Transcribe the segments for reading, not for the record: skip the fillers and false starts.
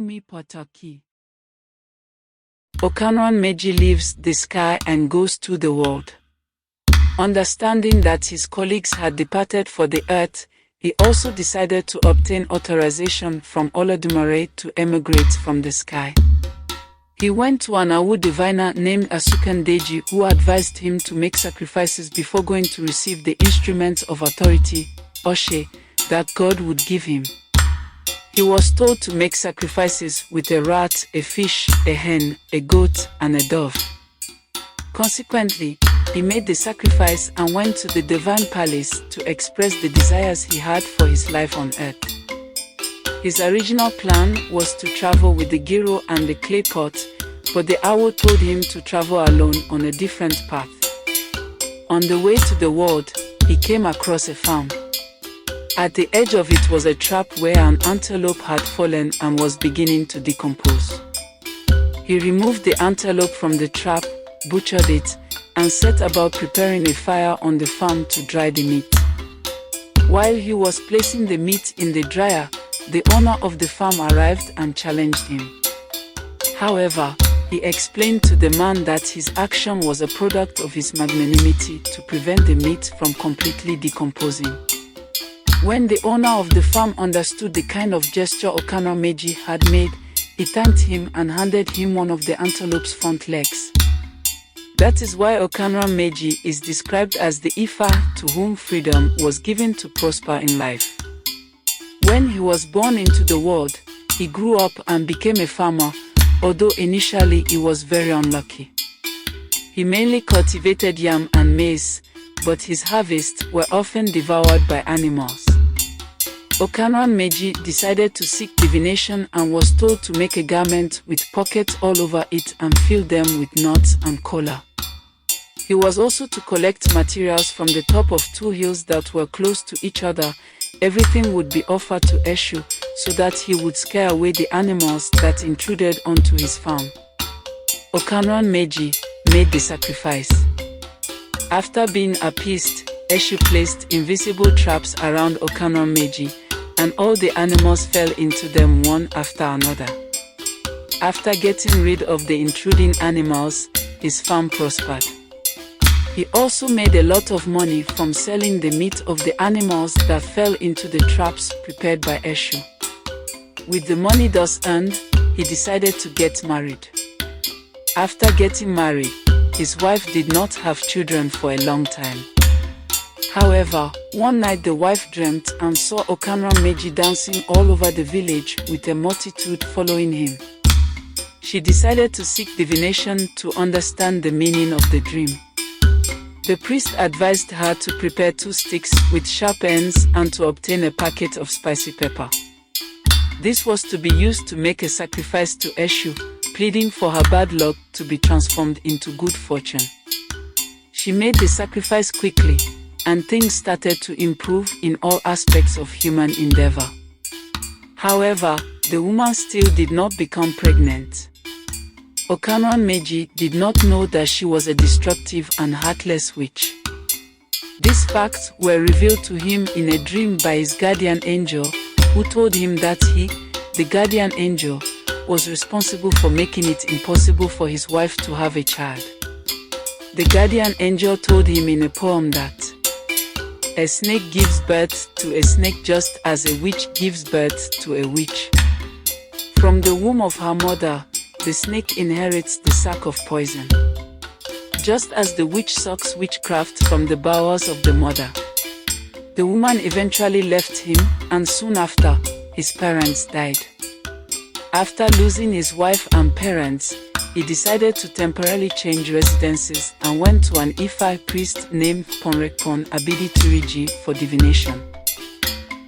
Mi Pataki. Okanran Meji leaves the sky and goes to the world. Understanding that his colleagues had departed for the earth, he also decided to obtain authorization from Olódùmarè to emigrate from the sky. He went to an Awu diviner named Sacred Odu Ifá, who advised him to make sacrifices before going to receive the instruments of authority, Oshe, that God would give him. He was told to make sacrifices with a rat, a fish, a hen, a goat, and a dove. Consequently, he made the sacrifice and went to the divine palace to express the desires he had for his life on earth. His original plan was to travel with the Giro and the clay pot, but the Awo told him to travel alone on a different path. On the way to the world, he came across a farm. At the edge of it was a trap where an antelope had fallen and was beginning to decompose. He removed the antelope from the trap, butchered it, and set about preparing a fire on the farm to dry the meat. While he was placing the meat in the dryer, the owner of the farm arrived and challenged him. However, he explained to the man that his action was a product of his magnanimity to prevent the meat from completely decomposing. When the owner of the farm understood the kind of gesture Okanran Meji had made, he thanked him and handed him one of the antelope's front legs. That is why Okanran Meji is described as the Ifá to whom freedom was given to prosper in life. When he was born into the world, he grew up and became a farmer, although initially he was very unlucky. He mainly cultivated yam and maize, but his harvests were often devoured by animals. Okanran Meji decided to seek divination and was told to make a garment with pockets all over it and fill them with knots and collar. He was also to collect materials from the top of two hills that were close to each other. Everything would be offered to Eshu so that he would scare away the animals that intruded onto his farm. Okanran Meji made the sacrifice. After being appeased, Eshu placed invisible traps around Okanran Meji, and all the animals fell into them one after another. After getting rid of the intruding animals, his farm prospered. He also made a lot of money from selling the meat of the animals that fell into the traps prepared by Eshu. With the money thus earned, he decided to get married. After getting married, his wife did not have children for a long time. However, one night the wife dreamt and saw Okanran Meji dancing all over the village with a multitude following him. She decided to seek divination to understand the meaning of the dream. The priest advised her to prepare 2 sticks with sharp ends and to obtain a packet of spicy pepper. This was to be used to make a sacrifice to Eshu, pleading for her bad luck to be transformed into good fortune. She made the sacrifice quickly, and things started to improve in all aspects of human endeavor. However, the woman still did not become pregnant. Okanran Meji did not know that she was a destructive and heartless witch. These facts were revealed to him in a dream by his guardian angel, who told him that he, the guardian angel, was responsible for making it impossible for his wife to have a child. The guardian angel told him in a poem that a snake gives birth to a snake just as a witch gives birth to a witch. From the womb of her mother, the snake inherits the sack of poison, just as the witch sucks witchcraft from the bowels of the mother. The woman eventually left him, and soon after, his parents died. After losing his wife and parents, he decided to temporarily change residences and went to an Ifá priest named Ponrekpon Abidi Turiji for divination.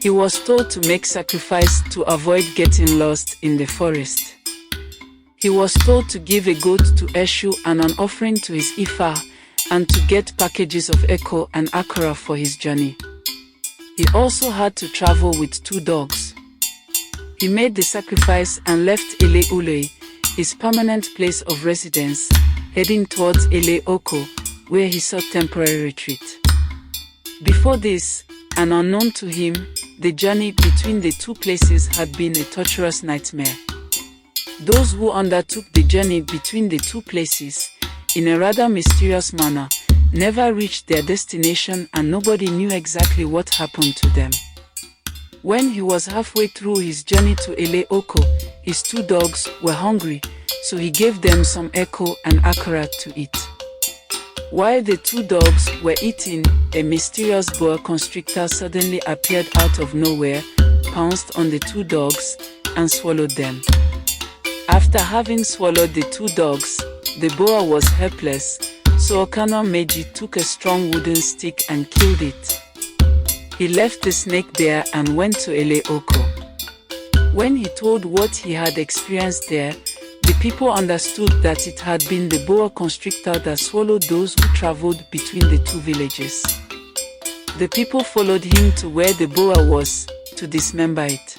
He was told to make sacrifice to avoid getting lost in the forest. He was told to give a goat to Eshu and an offering to his Ifá, and to get packages of Eko and Akara for his journey. He also had to travel with 2 dogs. He made the sacrifice and left Ele Ulei, his permanent place of residence, heading towards Ele Oko, where he sought temporary retreat. Before this, and unknown to him, the journey between the 2 places had been a torturous nightmare. Those who undertook the journey between the two places, in a rather mysterious manner, never reached their destination and nobody knew exactly what happened to them. When he was halfway through his journey to Ele Oko, his two dogs were hungry, so he gave them some eko and akara to eat. While the two dogs were eating, a mysterious boa constrictor suddenly appeared out of nowhere, pounced on the two dogs, and swallowed them. After having swallowed the two dogs, the boa was helpless, so Okanran Meji took a strong wooden stick and killed it. He left the snake there and went to Ele Oko. When he told what he had experienced there, the people understood that it had been the boa constrictor that swallowed those who traveled between the two villages. The people followed him to where the boa was, to dismember it.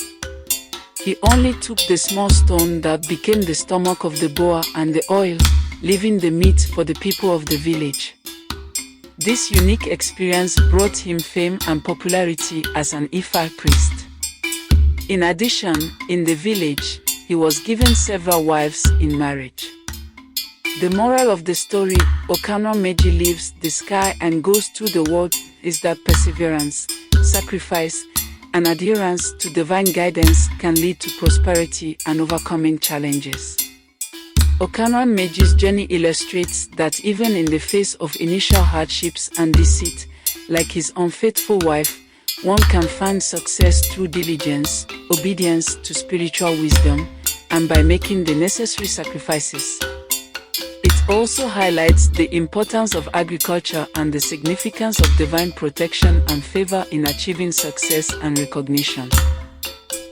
He only took the small stone that became the stomach of the boa and the oil, leaving the meat for the people of the village. This unique experience brought him fame and popularity as an Ifá priest. In addition, in the village, he was given several wives in marriage. The moral of the story, Okanran Meji leaves the sky and goes through the world, is that perseverance, sacrifice, and adherence to divine guidance can lead to prosperity and overcoming challenges. Okanran Meji's journey illustrates that even in the face of initial hardships and deceit, like his unfaithful wife, one can find success through diligence, obedience to spiritual wisdom, and by making the necessary sacrifices. It also highlights the importance of agriculture and the significance of divine protection and favor in achieving success and recognition.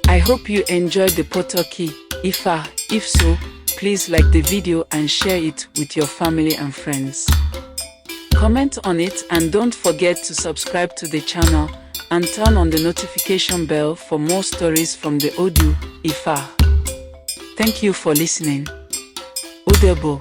I hope you enjoyed the Potoki Ifá. If so, please like the video and share it with your family and friends. Comment on it and don't forget to subscribe to the channel and turn on the notification bell for more stories from the Odu Ifá. Thank you for listening. Odebo.